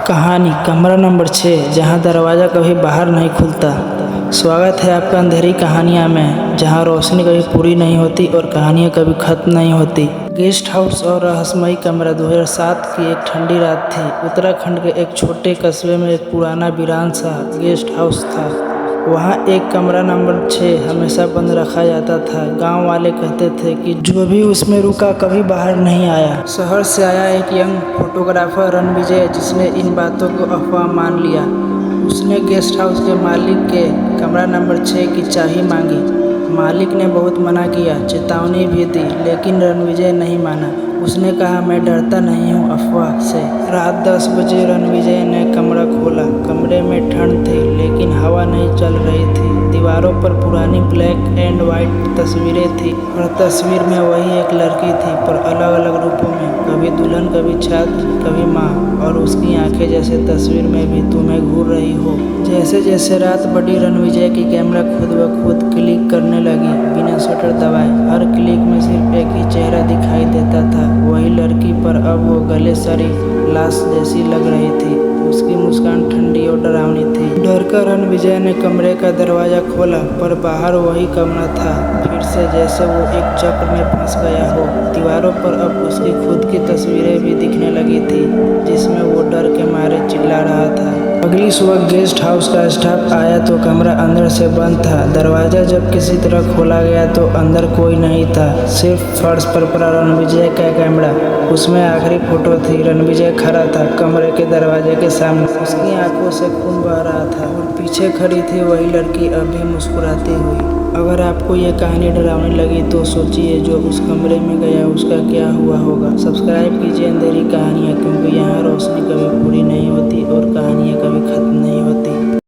कहानी कमरा नंबर 6 जहां दरवाज़ा कभी बाहर नहीं खुलता। स्वागत है आपका अंधेरी कहानियां में, जहां रोशनी कभी पूरी नहीं होती और कहानियां कभी खत्म नहीं होती। गेस्ट हाउस और रहस्यमयी कमरा 2007 की एक ठंडी रात थी। उत्तराखंड के एक छोटे कस्बे में एक पुराना वीरान सा गेस्ट हाउस था। वहाँ एक कमरा नंबर 6 हमेशा बंद रखा जाता था। गांव वाले कहते थे कि जो भी उसमें रुका कभी बाहर नहीं आया। शहर से आया एक यंग फोटोग्राफर रणविजय, जिसने इन बातों को अफवाह मान लिया। उसने गेस्ट हाउस के मालिक के कमरा नंबर 6 की चाबी मांगी। मालिक ने बहुत मना किया, चेतावनी भी दी, लेकिन रणविजय नहीं माना। उसने कहा, मैं डरता नहीं हूँ अफवाह से। रात 10 बजे रणविजय ने कमरा खोला। कमरे में ठंड थी, लेकिन हवा नहीं चल रही थी। दीवारों पर पुरानी ब्लैक एंड वाइट तस्वीरें थी। हर तस्वीर में वही एक लड़की थी, पर अलग अलग रूपों में। कभी दुल्हन, कभी छात्र, कभी माँ, और उसकी आंखें जैसे तस्वीर में भी तुम्हें घूर रही हो। जैसे जैसे रात बढ़ी, रणविजय की कैमरा खुद ब खुद क्लिक करने लगी, बिना शटर दबाए। हर क्लिक में सिर्फ एक ही चेहरा दिखाई देता था, वही लड़की, पर अब वो गले सड़ी लाश जैसी लग रही थी। उसकी मुस्कान ठंडी और डरावनी थी। डर कर रणविजय ने कमरे का दरवाजा खोला, पर बाहर वही कमरा था, फिर से जैसे वो एक चक्र में फंस गया हो। दीवारों पर अब उसकी खुद की तस्वीरें भी दिखने लगी थी, जिसमें वो डर के मारे चिल्ला रहा था। अगली सुबह गेस्ट हाउस का स्टाफ आया तो कमरा अंदर से बंद था। दरवाजा जब किसी तरह खोला गया तो अंदर कोई नहीं था, सिर्फ फर्श पर पड़ा रणविजय का कैमरा। उसमें आखिरी फोटो थी। रणविजय खड़ा था कमरे के दरवाजे के सामने। उसकी आंखों से खून बह रहा था और पीछे खड़ी थी वही लड़की, अभी मुस्कुराती हुई। अगर आपको ये कहानी डरावनी लगी तो सोचिए, जो उस कमरे में गया उसका क्या हुआ होगा। सब्सक्राइब कीजिए अंधेरी कहानियाँ, क्योंकि यहाँ रोशनी कभी पूरी नहीं